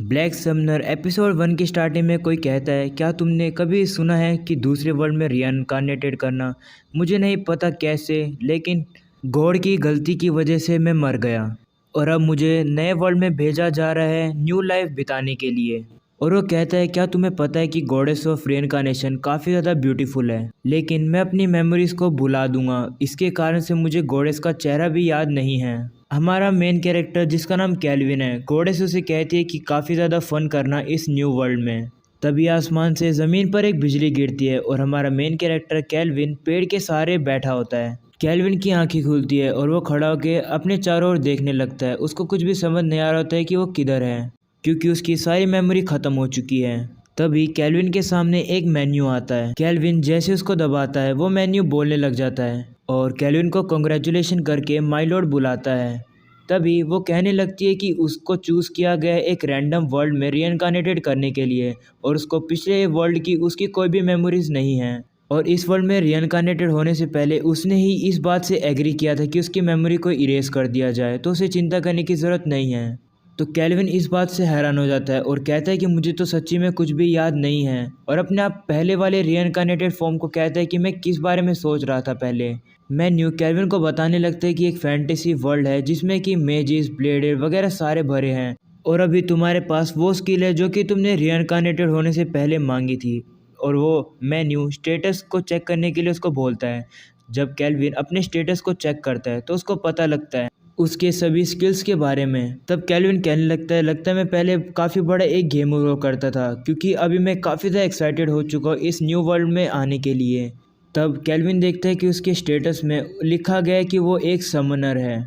Black Sumner episode 1 की starting में कोई कहता है, क्या तुमने कभी सुना है कि दूसरे वर्ल्ड में रिइनकार्नेटेड करना? मुझे नहीं पता कैसे, लेकिन गॉड की गलती की वजह से मैं मर गया और अब मुझे नए वर्ल्ड में भेजा जा रहा है न्यू लाइफ बिताने के लिए। और वो कहता है, क्या तुम्हें पता है कि गॉडेस ऑफ रिइनकार्नेशन काफ़ी ज़्यादा ब्यूटीफुल है, लेकिन मैं अपनी मेमोरीज को भुला दूंगा, इसके कारण से मुझे गॉडेस का चेहरा भी याद नहीं है। हमारा मेन कैरेक्टर जिसका नाम कैल्विन है, गॉडेस उसे कहती है कि काफ़ी ज़्यादा फन करना इस न्यू वर्ल्ड में। तभी आसमान से ज़मीन पर एक बिजली गिरती है और हमारा मेन कैरेक्टर कैल्विन पेड़ के सहारे बैठा होता है। कैल्विन की आंखें खुलती है और वो खड़ा होकर अपने चारों ओर देखने लगता है। उसको कुछ भी समझ नहीं आ रहा होता है कि वो किधर है, क्योंकि उसकी सारी मेमोरी ख़त्म हो चुकी है। तभी कैल्विन के सामने एक मेन्यू आता है। कैल्विन जैसे उसको दबाता है, वो मेन्यू बोलने लग जाता है और कैल्विन को कॉन्ग्रेचुलेशन करके माय लॉर्ड बुलाता है। तभी वो कहने लगती है कि उसको चूज़ किया गया है एक रैंडम वर्ल्ड में रिइनकार्नेटेड करने के लिए और उसको पिछले वर्ल्ड की उसकी कोई भी मेमोरीज नहीं है। और इस वर्ल्ड में रिइनकार्नेटेड होने से पहले उसने ही इस बात से एग्री किया था कि उसकी मेमोरी को इरेज कर दिया जाए, तो उसे चिंता करने की ज़रूरत नहीं है। तो कैल्विन इस बात से हैरान हो जाता है और कहता है कि मुझे तो सच्ची में कुछ भी याद नहीं है, और अपने आप पहले वाले रिइनकार्नेटेड फॉर्म को कहता है कि मैं किस बारे में सोच रहा था पहले। मेन्यू कैल्विन को बताने लगता है कि एक फैंटेसी वर्ल्ड है जिसमें कि मेजिस, ब्लेडेड वगैरह सारे भरे हैं, और अभी तुम्हारे पास वो स्किल है जो कि तुमने रिइनकार्नेटेड होने से पहले मांगी थी। और वो मेन्यू स्टेटस को चेक करने के लिए उसको बोलता है। जब कैल्विन अपने स्टेटस को चेक करता है तो उसको पता लगता है उसके सभी स्किल्स के बारे में। तब कैल्विन कहने लगता है मैं पहले काफ़ी बड़ा एक गेम हुआ करता था, क्योंकि अभी मैं काफ़ी ज़्यादा एक्साइटेड हो चुका हूँ इस न्यू वर्ल्ड में आने के लिए। तब कैल्विन देखता है कि उसके स्टेटस में लिखा गया है कि वो एक समनर है।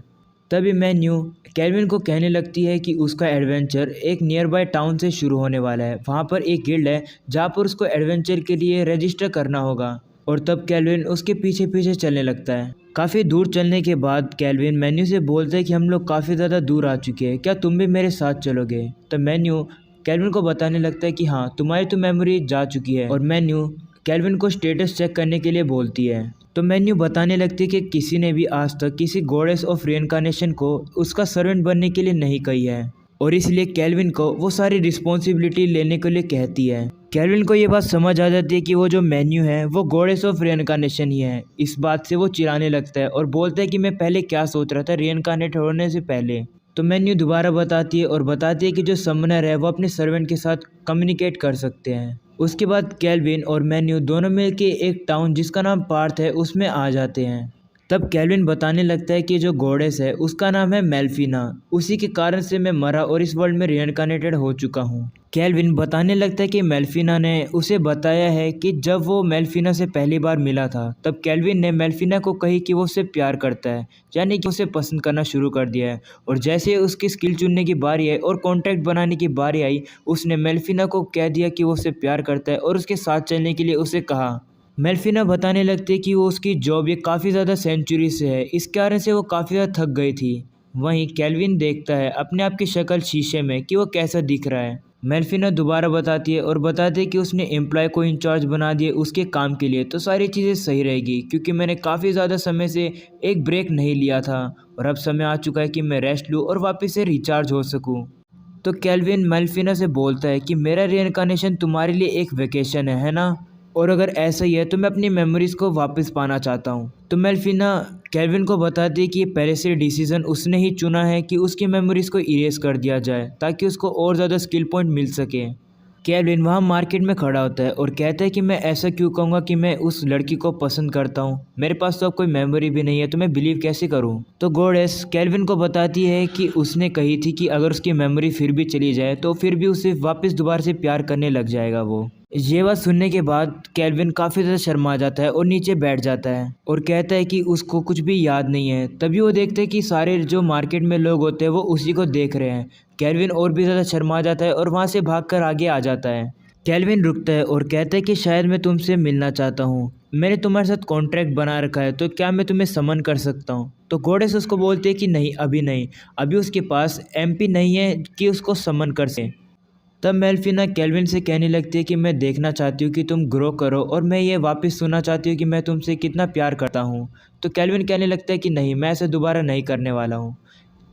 तभी मेन्यू कैल्विन को कहने लगती है कि उसका एडवेंचर एक नियर बाय टाउन से शुरू होने वाला है। वहाँ पर एक गिल्ड है जहाँ पर उसको एडवेंचर के लिए रजिस्टर करना होगा। और तब कैल्विन उसके पीछे पीछे चलने लगता है। काफ़ी दूर चलने के बाद कैल्विन मेन्यू से बोलता है कि हम लोग काफ़ी ज़्यादा दूर आ चुके हैं, क्या तुम भी मेरे साथ चलोगे? तब मेन्यू कैल्विन को बताने लगता है कि हाँ, तुम्हारी तो मेमोरी जा चुकी है। और मेन्यू कैल्विन को स्टेटस चेक करने के लिए बोलती है। तो मेन्यू बताने लगती है कि किसी ने भी आज तक किसी गॉडेस ऑफ रिइनकार्नेशन को उसका सर्वेंट बनने के लिए नहीं कही है, और इसलिए कैल्विन को वो सारी रिस्पॉन्सिबिलिटी लेने के लिए कहती है। कैल्विन को ये बात समझ आ जाती है कि वो जो मेन्यू है वो गॉडेस ऑफ रिइनकार्नेशन ही है। इस बात से वो चिढ़ाने लगता है और बोलता है कि मैं पहले क्या सोच रहा था रिइनकार्नेट होने से पहले। तो मेन्यू दोबारा बताती है और बताती है कि जो समनर है वो अपने सर्वेंट के साथ कम्युनिकेट कर सकते हैं। उसके बाद कैल्विन और मेन्यू दोनों मिलकर एक टाउन जिसका नाम पार्थ है उसमें आ जाते हैं। तब कैल्विन बताने लगता है कि जो गॉडेस है उसका नाम है मेल्फिना, उसी के कारण से मैं मरा और इस वर्ल्ड में रिइनकार्नेटेड हो चुका हूँ। कैल्विन बताने लगता है कि मेल्फिना ने उसे बताया है कि जब वो मेल्फिना से पहली बार मिला था तब कैल्विन ने मेल्फिना को कही कि वो उससे प्यार करता है, यानी कि उसे पसंद करना शुरू कर दिया है। और जैसे ही उसकी स्किल चुनने की बारी आई और कॉन्ट्रैक्ट बनाने की बारी आई, उसने मेल्फिना को कह दिया कि वो उससे प्यार करता है और उसके साथ चलने के लिए उसे कहा। मेल्फिना बताने लगती है कि वो उसकी जॉब ये काफ़ी ज़्यादा सेंचुरी से है, इस कारण से वो काफ़ी ज़्यादा थक गई थी। वहीं कैल्विन देखता है अपने आप की शक्ल शीशे में कि वो कैसा दिख रहा है। मेल्फिना दोबारा बताती है और बताती है कि उसने एम्प्लॉय को इंचार्ज बना दिए उसके काम के लिए, तो सारी चीज़ें सही रहेगी, क्योंकि मैंने काफ़ी ज़्यादा समय से एक ब्रेक नहीं लिया था और अब समय आ चुका है कि मैं रेस्ट लूँ और वापस से रिचार्ज हो सकूँ। तो कैल्विन मेल्फिना से बोलता है कि मेरा रिइनकार्नेशन तुम्हारे लिए एक वेकेशन है ना? और अगर ऐसा ही है तो मैं अपनी मेमोरीज़ को वापस पाना चाहता हूँ। तो मेल्फिना कैल्विन को बताती है कि ये पहले से डिसीजन उसने ही चुना है कि उसकी मेमोरीज़ को इरेज कर दिया जाए ताकि उसको और ज़्यादा स्किल पॉइंट मिल सके। कैल्विन वहाँ मार्केट में खड़ा होता है और कहता है कि मैं ऐसा क्यों कहूँगा कि मैं उस लड़की को पसंद करता हूँ, मेरे पास तो अब कोई मेमोरी भी नहीं है, तो मैं बिलीव कैसे करूँ? तो गॉडेस कैल्विन को बताती है कि उसने कही थी कि अगर उसकी मेमोरी फिर भी चली जाए तो फिर भी उसे वापस दोबारा से प्यार करने लग जाएगा वो। ये बात सुनने के बाद कैल्विन काफ़ी ज़्यादा शर्मा जाता है और नीचे बैठ जाता है और कहता है कि उसको कुछ भी याद नहीं है। तभी वो देखते हैं कि सारे जो मार्केट में लोग होते हैं वो उसी को देख रहे हैं। कैल्विन और भी ज़्यादा शर्मा जाता है और वहाँ से भागकर आगे आ जाता है। कैल्विन रुकता है और कहता है कि शायद मैं तुमसे मिलना चाहता हूँ, मैंने तुम्हारे साथ कॉन्ट्रैक्ट बना रखा है, तो क्या मैं तुम्हें समन कर सकता हूँ? तो गॉडेस उसको बोलती है कि नहीं, अभी नहीं, अभी उसके पास एमपी नहीं है कि उसको समन कर सके। तब मेल्फिना कैल्विन से कहने लगती है कि मैं देखना चाहती हूँ कि तुम ग्रो करो और मैं ये वापस सुनना चाहती हूँ कि मैं तुमसे कितना प्यार करता हूँ। तो कैल्विन कहने लगता है कि नहीं, मैं ऐसा दोबारा नहीं करने वाला हूँ।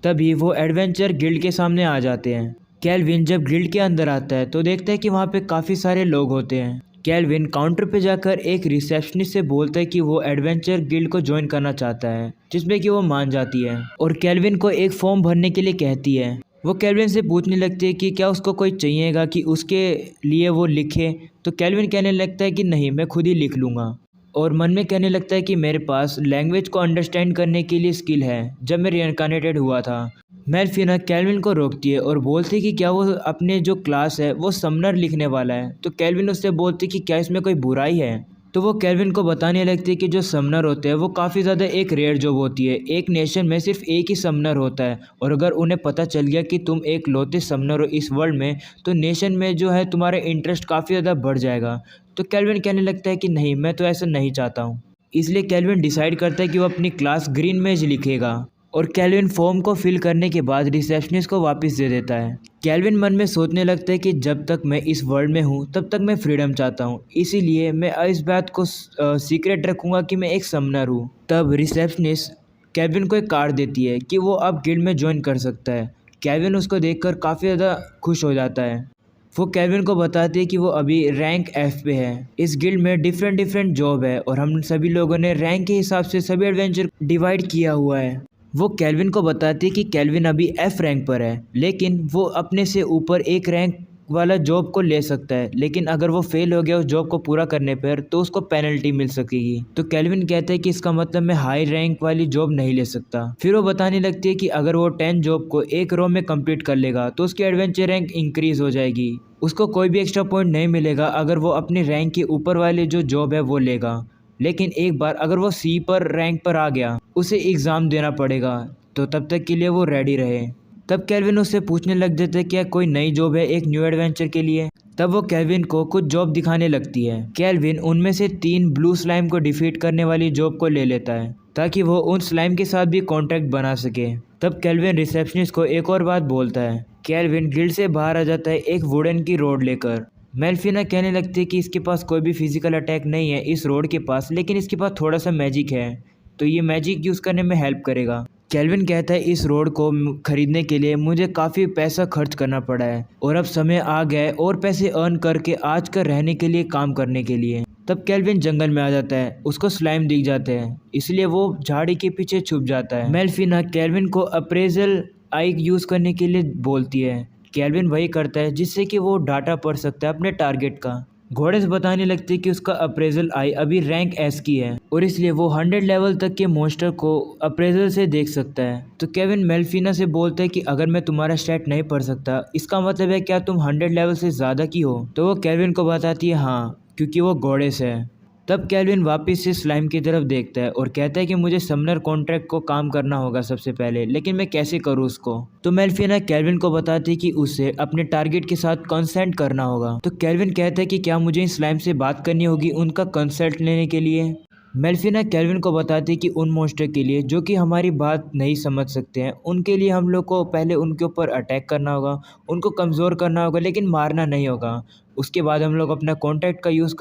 तभी वो एडवेंचर गिल्ड के सामने आ जाते हैं। कैल्विन जब गिल्ड के अंदर आता है तो देखता है कि वहाँ पे काफ़ी सारे लोग होते हैं। कैल्विन काउंटर पे जाकर एक रिसेप्शनिस्ट से बोलता है कि वो एडवेंचर गिल्ड को ज्वाइन करना चाहता है, जिसमें कि वो मान जाती है और कैल्विन को एक फॉर्म भरने के लिए कहती है। वो कैल्विन से पूछने लगती है कि क्या उसको कोई चाहिएगा कि उसके लिए वो लिखे, तो कैल्विन कहने लगता है कि नहीं, मैं खुद ही लिख लूँगा। और मन में कहने लगता है कि मेरे पास लैंग्वेज को अंडरस्टैंड करने के लिए स्किल है। जब मैं रीइंकार्नेटेड हुआ था, मेल्फिना कैल्विन को रोकती है और बोलती है कि क्या वो अपने जो क्लास है वो समनर लिखने वाला है। तो कैल्विन उससे बोलती है कि क्या इसमें कोई बुराई है। तो वो कैल्विन को बताने लगती है कि जो समनर होते हैं वो काफ़ी ज़्यादा एक रेयर जॉब होती है। एक नेशन में सिर्फ एक ही समनर होता है और अगर उन्हें पता चल गया कि तुम एक लौते समनर हो इस वर्ल्ड में, तो नेशन में जो है तुम्हारा इंटरेस्ट काफ़ी ज़्यादा बढ़ जाएगा। तो कैल्विन कहने लगता है कि नहीं, मैं तो ऐसा नहीं चाहता हूँ। इसलिए कैल्विन डिसाइड करता है कि वो अपनी क्लास ग्रीन मेज लिखेगा और कैल्विन फॉर्म को फिल करने के बाद रिसेप्शनिस्ट को वापस दे देता है। कैल्विन मन में सोचने लगता है कि जब तक मैं इस वर्ल्ड में हूँ तब तक मैं फ्रीडम चाहता हूँ, इसीलिए मैं इस बात को सीक्रेट रखूँगा कि मैं एक समनर हूँ। तब रिसेप्शनिस्ट कैल्विन को एक कार्ड देती है कि वो अब गिल्ड में ज्वाइन कर सकता है। कैल्विन उसको देखकर काफ़ी ज़्यादा खुश हो जाता है। वो कैल्विन को बताती है कि वो अभी रैंक F पे है। इस गिल्ड में डिफरेंट जॉब है और हम सभी लोगों ने रैंक के हिसाब से सभी एडवेंचर डिवाइड किया हुआ है। वो कैल्विन को बताती है कि कैल्विन अभी F रैंक पर है, लेकिन वो अपने से ऊपर एक रैंक वाला जॉब को ले सकता है, लेकिन अगर वो फेल हो गया उस जॉब को पूरा करने पर तो उसको पेनल्टी मिल सकेगी। तो कैल्विन कहता है कि इसका मतलब मैं हाई रैंक वाली जॉब नहीं ले सकता। फिर वो बताने लगती है कि अगर वो 10 जॉब को एक रो में कंप्लीट कर लेगा तो उसकी एडवेंचर रैंक इंक्रीज हो जाएगी। उसको कोई भी एक्स्ट्रा पॉइंट नहीं मिलेगा अगर वो अपनी रैंक के ऊपर वाले जो जॉब है वो लेगा, लेकिन एक बार अगर वो C पर रैंक पर आ गया उसे एग्ज़ाम देना पड़ेगा, तो तब तक के लिए वो रेडी रहे। तब कैल्विन उससे पूछने लग जाता है क्या कोई नई जॉब है एक न्यू एडवेंचर के लिए। तब वो कैल्विन को कुछ जॉब दिखाने लगती है। कैल्विन उनमें से 3 ब्लू स्लाइम को डिफीट करने वाली जॉब को ले लेता है ताकि वो उन स्लाइम के साथ भी कॉन्ट्रैक्ट बना सके। तब कैल्विन रिसेप्शनिस्ट को एक और बात बोलता है। कैल्विन गिल्ड से बाहर आ जाता है एक वुडन की रोड लेकर। मेल्फिना कहने लगती है कि इसके पास कोई भी फिजिकल अटैक नहीं है इस रोड के पास, लेकिन इसके पास थोड़ा सा मैजिक है, तो ये मैजिक यूज़ करने में हेल्प करेगा। कैल्विन कहता है इस रोड को खरीदने के लिए मुझे काफ़ी पैसा खर्च करना पड़ा है और अब समय आ गया है और पैसे अर्न करके आज का रहने के लिए काम करने के लिए। तब कैल्विन जंगल में आ जाता है, उसको स्लाइम दिख जाते हैं, इसलिए वो झाड़ी के पीछे छुप जाता है। मेल्फिना कैल्विन को अप्रेजल आई यूज़ करने के लिए बोलती है। कैल्विन वही करता है जिससे कि वो डाटा पढ़ सकता है अपने टारगेट का। घोड़े बताने लगती है कि उसका अप्रेजल आई अभी रैंक S की है और इसलिए वो 100 लेवल तक के मॉन्स्टर को अप्रेजल से देख सकता है। तो केविन मेल्फिना से बोलता है कि अगर मैं तुम्हारा स्टैट नहीं पढ़ सकता इसका मतलब है क्या तुम 100 लेवल से ज़्यादा की हो। तो वो केविन को बताती है हाँ, क्योंकि वो घोड़े से है। तब कैल्विन वापस से स्लाइम की तरफ देखता है और कहता है कि मुझे समनर कॉन्ट्रैक्ट को काम करना होगा सबसे पहले, लेकिन मैं कैसे करूँ उसको। तो मेल्फिना कैल्विन को बताती है कि उसे अपने टारगेट के साथ कंसेंट करना होगा। तो कैल्विन कहता है कि क्या मुझे इन स्लाइम से बात करनी होगी उनका कंसेंट लेने के लिए। मेल्फिना कैल्विन को बताती है कि उन मॉन्स्टर के लिए जो कि हमारी बात नहीं समझ सकते हैं उनके लिए हम लोग को पहले उनके ऊपर अटैक करना होगा, उनको कमज़ोर करना होगा, लेकिन मारना नहीं होगा। उसके बाद हम लोग अपना कॉन्टैक्ट का यूज़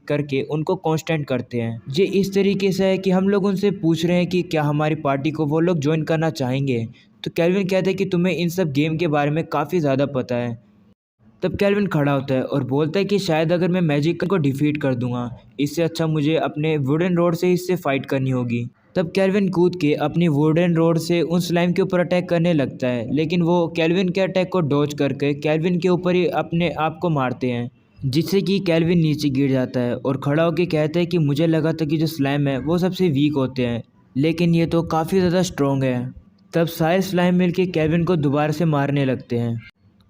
करके उनको कांस्टेंट करते हैं। ये इस तरीके से है कि हम लोग उनसे पूछ रहे हैं कि क्या हमारी पार्टी को वो लोग ज्वाइन करना चाहेंगे। तो कैल्विन कहता है कि तुम्हें इन सब गेम के बारे में काफ़ी ज़्यादा पता है। तब कैल्विन खड़ा होता है और बोलता है कि शायद अगर मैं मैजिक को डिफीट कर दूंगा इससे अच्छा मुझे अपने वुडन रोड से इससे फाइट करनी होगी। तब कैल्विन कूद के अपनी वुडन रोड से उन स्लाइम के ऊपर अटैक करने लगता है, लेकिन वो कैल्विन के अटैक को डॉज करके कैल्विन के ऊपर ही अपने आप को मारते हैं, जिससे कि कैल्विन नीचे गिर जाता है और खड़ा होकर कहता है कि मुझे लगा था कि जो स्लाइम है वो सबसे वीक होते हैं, लेकिन ये तो काफ़ी ज़्यादा स्ट्रॉन्ग है। तब सारे स्लाइम मिलके कैल्विन को दोबारा से मारने लगते हैं।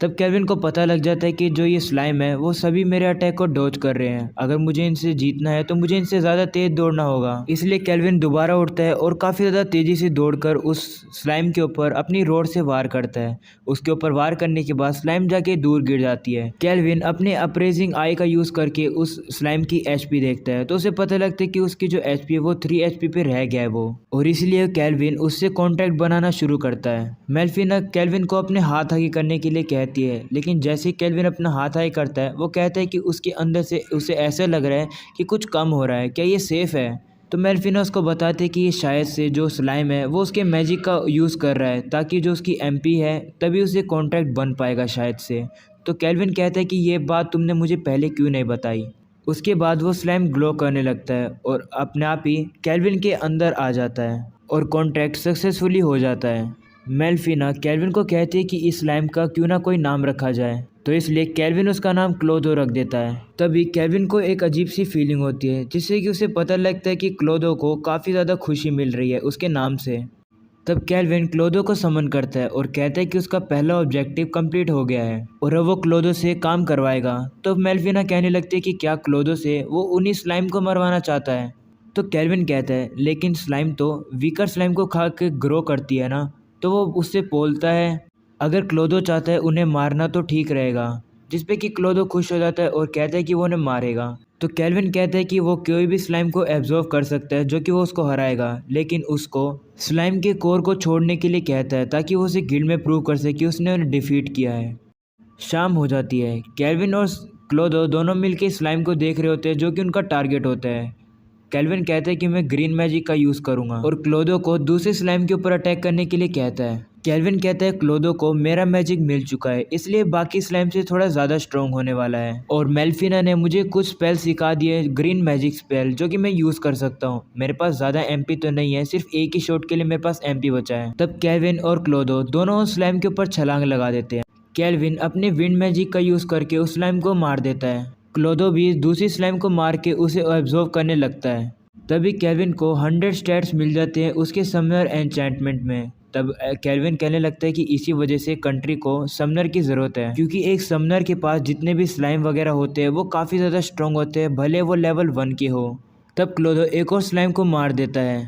तब कैल्विन को पता लग जाता है कि जो ये स्लाइम है वो सभी मेरे अटैक को डॉज कर रहे हैं। अगर मुझे इनसे जीतना है तो मुझे इनसे ज़्यादा तेज़ दौड़ना होगा। इसलिए कैल्विन दोबारा उठता है और काफ़ी ज़्यादा तेज़ी से दौड़कर उस स्लाइम के ऊपर अपनी रोड से वार करता है। उसके ऊपर वार करने के बाद स्लाइम जाके दूर गिर जाती है। कैल्विन अपने अप्रेजिंग आई का यूज़ करके उस स्लाइम की HP देखता है तो उसे पता लगता है कि उसकी जो HP है वो 3 HP पे रह गया है वो, और इसलिए कैल्विन उससे कॉन्टैक्ट बनाना शुरू करता है। मेल्फिना कैल्विन को अपने हाथ आगे करने के लिए कहती है, लेकिन जैसे ही कैल्विन अपना हाथ आगे करता है वो कहता है कि उसके अंदर से उसे ऐसा लग रहा है कि कुछ कम हो रहा है, क्या ये सेफ़ है। तो मेल्फिना उसको बताते कि ये शायद से जो स्लाइम है वो उसके मैजिक का यूज़ कर रहा है ताकि जो उसकी एमपी है तभी उसे कॉन्ट्रैक्ट बन पाएगा शायद से। तो केल्विन कहता है कि ये बात तुमने मुझे पहले क्यों नहीं बताई। उसके बाद वो स्लाइम ग्लो करने लगता है और अपने आप ही केल्विन के अंदर आ जाता है और कॉन्ट्रैक्ट सक्सेसफुली हो जाता है। मेल्फिना केल्विन को कहती है कि इस स्लाइम का क्यों ना कोई नाम रखा जाए, तो इसलिए केल्विन उसका नाम क्लोदो रख देता है। तभी केल्विन को एक अजीब सी फीलिंग होती है जिससे कि उसे पता लगता है कि क्लोदो को काफ़ी ज़्यादा खुशी मिल रही है उसके नाम से। तब केल्विन क्लोदो को समन करता है और कहता है कि उसका पहला ऑब्जेक्टिव कंप्लीट हो गया है और अब वो क्लोदो से काम करवाएगा। तो मेल्फिना कहने लगती है कि क्या क्लोदो से वो उन्हीं स्लाइम को मरवाना चाहता है। तो केल्विन कहता है लेकिन स्लाइम तो वीकर स्लाइम को खा के ग्रो करती है ना। तो वो उससे बोलता है अगर क्लोदो चाहता है उन्हें मारना तो ठीक रहेगा, जिस पे कि क्लोदो खुश हो जाता है और कहता है कि वो उन्हें मारेगा। तो केल्विन कहता है कि वो कोई भी स्लाइम को एब्जॉर्व कर सकता है जो कि वो उसको हराएगा, लेकिन उसको स्लाइम के कोर को छोड़ने के लिए कहता है ताकि वो उसे गिल्ड में प्रूव कर सके कि उसने उन्हें डिफीट किया है। शाम हो जाती है। केल्विन और क्लोदो दोनों मिलकर स्लाइम को देख रहे होते हैं जो कि उनका टारगेट होता है। केल्विन कहता है कि मैं ग्रीन मैजिक का यूज़ करूंगा और क्लोदो को दूसरे स्लाइम के ऊपर अटैक करने के लिए कहता है। केल्विन कहता है क्लोदो को मेरा मैजिक मिल चुका है इसलिए बाकी स्लाइम से थोड़ा ज़्यादा स्ट्रॉन्ग होने वाला है और मेल्फिना ने मुझे कुछ स्पेल सिखा दिए ग्रीन मैजिक स्पेल जो कि मैं यूज़ कर सकता हूँ। मेरे पास ज़्यादा एमपी तो नहीं है, सिर्फ एक ही शॉट के लिए मेरे पास एमपी बचा है। तब केल्विन और क्लोदो दोनों स्लाइम के ऊपर छलांग लगा देते हैं। केल्विन अपने विंड मैजिक का यूज़ करके उस स्लाइम को मार देता है। क्लोदो भी दूसरी स्लाइम को मार के उसे ऑब्जर्व करने लगता है। तभी केल्विन को 100 स्टैट्स मिल जाते हैं उसके समनर एन्चेंटमेंट में। तब केल्विन कहने लगता है कि इसी वजह से कंट्री को समनर की ज़रूरत है, क्योंकि एक समनर के पास जितने भी स्लाइम वगैरह होते हैं वो काफ़ी ज़्यादा स्ट्रॉन्ग होते हैं, भले वो लेवल 1 के हो। तब क्लोदो एक और स्लाइम को मार देता है।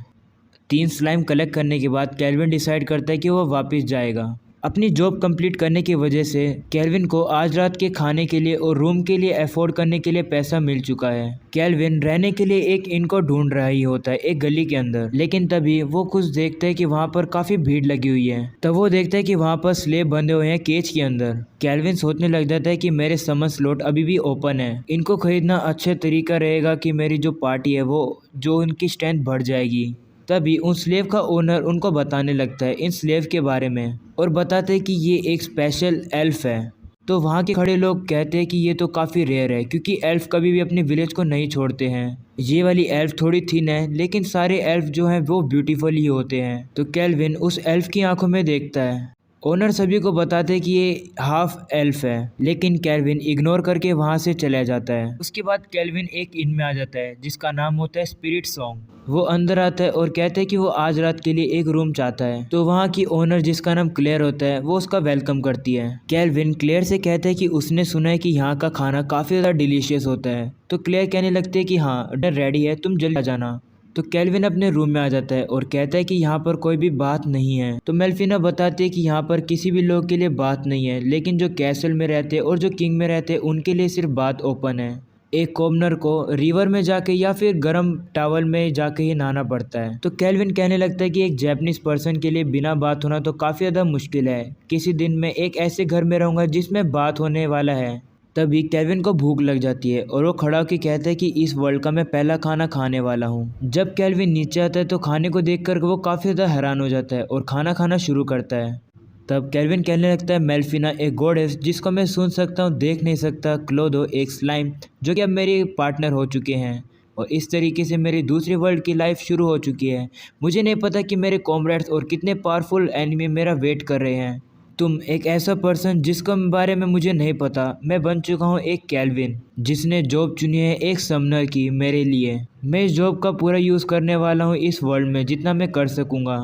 3 स्लाइम कलेक्ट करने के बाद केल्विन डिसाइड करता है कि वो वापस जाएगा। अपनी जॉब कंप्लीट करने की वजह से केल्विन को आज रात के खाने के लिए और रूम के लिए अफोर्ड करने के लिए पैसा मिल चुका है। केल्विन रहने के लिए एक इन को ढूंढ रहा ही होता है एक गली के अंदर, लेकिन तभी वो कुछ देखता है कि वहाँ पर काफ़ी भीड़ लगी हुई है। तब वो देखता है कि वहाँ पर स्लेब बंधे हुए हैं केज के अंदर। केल्विन सोचने लग जाता है कि मेरे समन स्लॉट अभी भी ओपन है, इनको खरीदना अच्छा तरीका रहेगा कि मेरी जो पार्टी है वो जो उनकी स्ट्रेंथ बढ़ जाएगी। तभी उन स्लेव का ओनर उनको बताने लगता है इन स्लेव के बारे में और बताते हैं कि ये एक स्पेशल एल्फ है। तो वहाँ के खड़े लोग कहते हैं कि ये तो काफ़ी रेयर है क्योंकि एल्फ कभी भी अपने विलेज को नहीं छोड़ते हैं। ये वाली एल्फ थोड़ी थिन है लेकिन सारे एल्फ जो हैं वो ब्यूटीफुल ही होते हैं। तो केल्विन उस एल्फ की आंखों में देखता है। ओनर सभी को बताते हैं कि ये हाफ एल्फ है, लेकिन केल्विन इग्नोर करके वहाँ से चला जाता है। उसके बाद केल्विन एक इन में आ जाता है जिसका नाम होता है स्पिरिट सॉन्ग। वो अंदर आता है और कहते हैं कि वो आज रात के लिए एक रूम चाहता है। तो वहाँ की ओनर जिसका नाम क्लेयर होता है वो उसका वेलकम करती है। केल्विन क्लेयर से कहता है कि उसने सुना है कि यहाँ का खाना काफ़ी ज़्यादा डिलीशियस होता है। तो क्लेयर कहने लगती है कि हाँ डिनर रेडी है, तुम जल्दी आ जाना। तो केल्विन अपने रूम में आ जाता है और कहता है कि यहाँ पर कोई भी बात नहीं है। तो मेल्फिना बताती है कि यहाँ पर किसी भी लोग के लिए बात नहीं है, लेकिन जो कैसल में रहते हैं और जो किंग में रहते हैं उनके लिए सिर्फ बात ओपन है। एक कॉमनर को रिवर में जाके या फिर गर्म टॉवल में जाके ही नहाना पड़ता है। तो केल्विन कहने लगता है कि एक जैपनीज पर्सन के लिए बिना बात होना तो काफ़ी ज़्यादा मुश्किल है। किसी दिन मैं एक ऐसे घर में रहूँगा जिसमें बात होने वाला है। तभी केल्विन को भूख लग जाती है और वो खड़ा होकर कहता है कि इस वर्ल्ड का मैं पहला खाना खाने वाला हूँ। जब केल्विन नीचे आता है तो खाने को देखकर वो काफ़ी ज़्यादा हैरान हो जाता है और खाना खाना शुरू करता है। तब केल्विन कहने लगता है मेल्फिना एक गॉडेस जिसको मैं सुन सकता हूँ देख नहीं सकता, क्लोदो एक स्लाइम जो कि अब मेरे पार्टनर हो चुके हैं और इस तरीके से मेरी दूसरी वर्ल्ड की लाइफ शुरू हो चुकी है। मुझे नहीं पता कि मेरे कॉमरेड्स और कितने पावरफुल एनिमी मेरा वेट कर रहे हैं। तुम एक ऐसा पर्सन जिसके बारे में मुझे नहीं पता। मैं बन चुका हूँ एक केल्विन जिसने जॉब चुनी है एक समनर की मेरे लिए। मैं इस जॉब का पूरा यूज़ करने वाला हूँ इस वर्ल्ड में जितना मैं कर सकूँगा।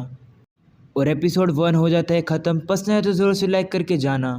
और एपिसोड 1 हो जाता है ख़त्म। पसंद है तो ज़रूर से लाइक करके जाना।